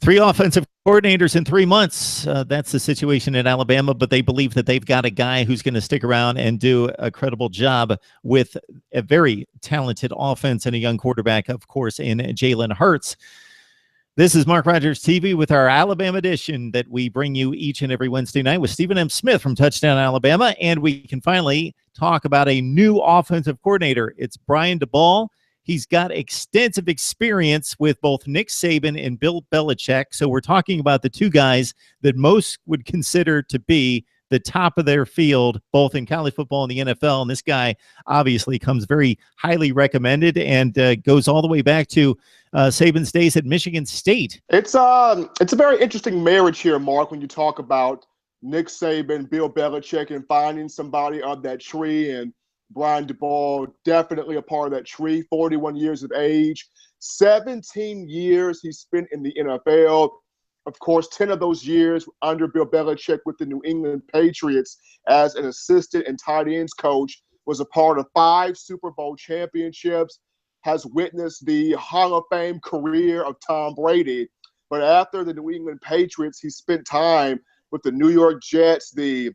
Three offensive coordinators in 3 months. That's the situation at Alabama, but they believe that they've got a guy who's going to stick around and do a credible job with a very talented offense and a young quarterback, of course, in Jalen Hurts. This is Mark Rogers TV with our Alabama edition that we bring you each and every Wednesday night with Stephen M. Smith from Touchdown Alabama, and we can finally talk about a new offensive coordinator. It's Brian Daboll. He's got extensive experience with both Nick Saban and Bill Belichick. So we're talking about the two guys that most would consider to be the top of their field, both in college football and the NFL. And this guy obviously comes very highly recommended and goes all the way back to Saban's days at Michigan State. It's a very interesting marriage here, Mark, when you talk about Nick Saban, Bill Belichick, and finding somebody of that tree. And Brian Daboll, definitely a part of that tree, 41 years of age, 17 years he spent in the NFL. Of course, 10 of those years under Bill Belichick with the New England Patriots as an assistant and tight ends coach, was a part of 5 Super Bowl championships, has witnessed the Hall of Fame career of Tom Brady. But after the New England Patriots, he spent time with the New York Jets, the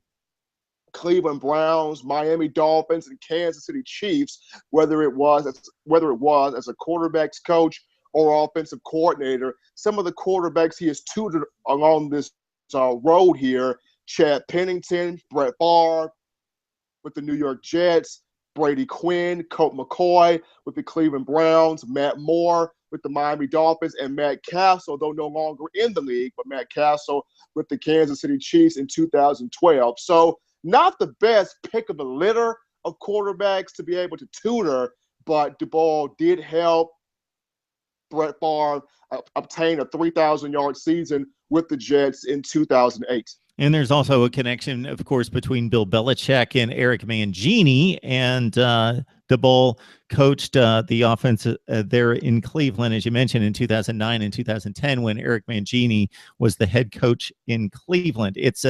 Cleveland Browns, Miami Dolphins, and Kansas City Chiefs, whether it was as a quarterbacks coach or offensive coordinator. Some of the quarterbacks he has tutored along this road here: Chad Pennington, Brett Favre with the New York Jets, Brady Quinn, Colt McCoy with the Cleveland Browns, Matt Moore with the Miami Dolphins, and Matt Castle, though no longer in the league, but Matt Castle with the Kansas City Chiefs in 2012. So not the best pick of the litter of quarterbacks to be able to tutor, but Daboll did help Brett Favre obtain a 3,000-yard season with the Jets in 2008. And there's also a connection, of course, between Bill Belichick and Eric Mangini, and Daboll coached the offense there in Cleveland, as you mentioned, in 2009 and 2010 when Eric Mangini was the head coach in Cleveland. It's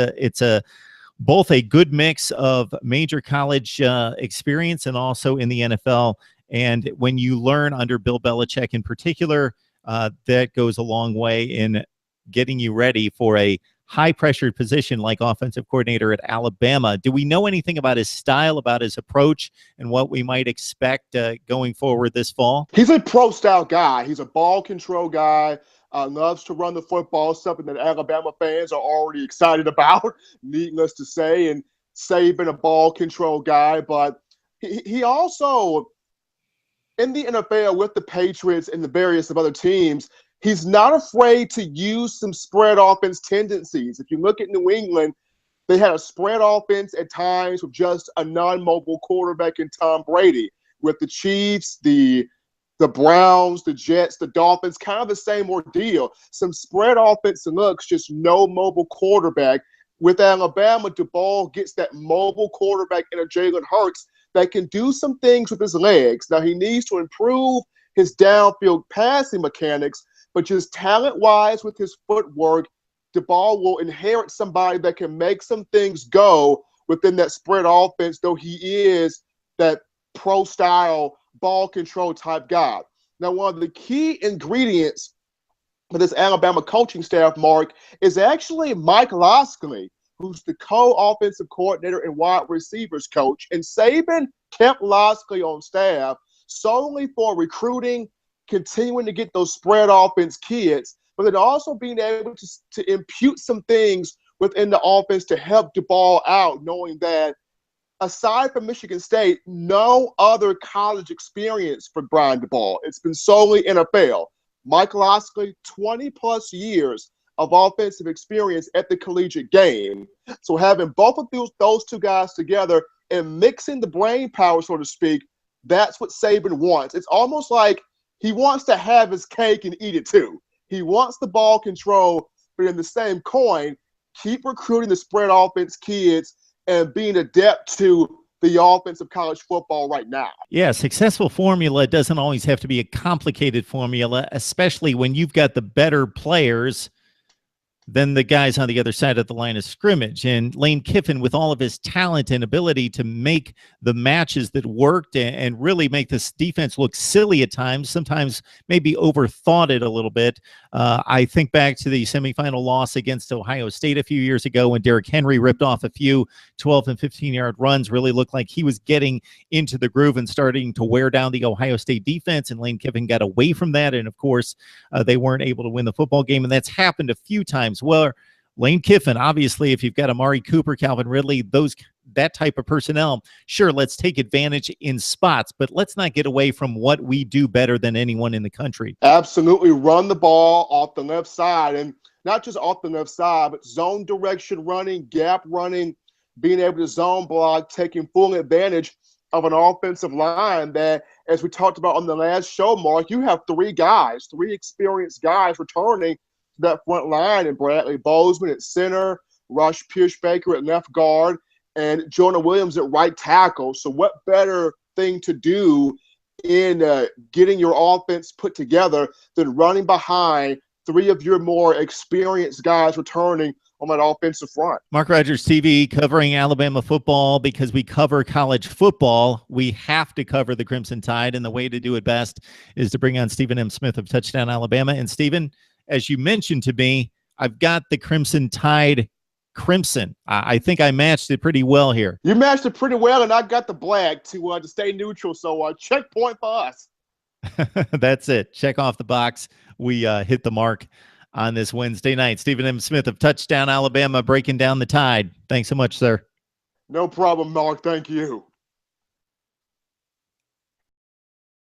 both a good mix of major college experience and also in the NFL. And when you learn under Bill Belichick in particular, that goes a long way in getting you ready for a high-pressured position like offensive coordinator at Alabama. Do we know anything about his style, about his approach, and what we might expect going forward this fall? He's a pro-style guy. He's a ball control guy. Loves to run the football, something that Alabama fans are already excited about, needless to say. And Saban, a ball control guy. But he also, in the NFL with the Patriots and the various of other teams, he's not afraid to use some spread offense tendencies. If you look at New England, they had a spread offense at times with just a non-mobile quarterback in Tom Brady. With the Chiefs, the Browns, the Jets, the Dolphins, kind of the same ordeal. Some spread offense looks, just no mobile quarterback. With Alabama, Daboll gets that mobile quarterback in a Jalen Hurts that can do some things with his legs. Now, he needs to improve his downfield passing mechanics, but just talent-wise with his footwork, Daboll will inherit somebody that can make some things go within that spread offense, though he is that pro-style ball control type guy. Now, one of the key ingredients for this Alabama coaching staff, Mark, is actually Mike Loskely, who's the co-offensive coordinator and wide receivers coach. And Saban kept Loskely on staff solely for recruiting, continuing to get those spread offense kids, but then also being able to impute some things within the offense to help Daboll out, knowing that aside from Michigan State, no other college experience for Brian Daboll. It's been solely NFL. Mike Loskely, 20-plus years of offensive experience at the collegiate game. So having both of those two guys together and mixing the brain power, so to speak, that's what Saban wants. It's almost like he wants to have his cake and eat it too. He wants the ball control, but in the same coin, keep recruiting the spread offense kids and being adept to the offense of college football right now. Yeah, successful formula doesn't always have to be a complicated formula, especially when you've got the better players than the guys on the other side of the line of scrimmage. And Lane Kiffin, with all of his talent and ability to make the matches that worked and really make this defense look silly at times, sometimes maybe overthought it a little bit. I think back to the semifinal loss against Ohio State a few years ago when Derrick Henry ripped off a few 12 and 15-yard runs, really looked like he was getting into the groove and starting to wear down the Ohio State defense, and Lane Kiffin got away from that. And of course, they weren't able to win the football game, and that's happened a few times. Well, Lane Kiffin, obviously, if you've got Amari Cooper, Calvin Ridley, that type of personnel, sure, let's take advantage in spots, but let's not get away from what we do better than anyone in the country. Absolutely, run the ball off the left side, and not just off the left side, but zone direction running, gap running, being able to zone block, taking full advantage of an offensive line that, as we talked about on the last show, Mark, you have three experienced guys returning to that front line, and Bradley Bozeman at center, Rush Pierschbaker at left guard, and Jonah Williams at right tackle. So what better thing to do in getting your offense put together than running behind three of your more experienced guys returning on that offensive front? Mark Rogers TV covering Alabama football because we cover college football. We have to cover the Crimson Tide, and the way to do it best is to bring on Stephen M. Smith of Touchdown Alabama. And Stephen, as you mentioned to me, I've got the Crimson Tide crimson. I think I matched it pretty well here. You matched it pretty well, and I got the black to stay neutral. So checkpoint for us. That's it. Check off the box. We hit the mark on this Wednesday night. Stephen M. Smith of Touchdown Alabama breaking down the Tide. Thanks so much, sir. No problem, Mark. Thank you.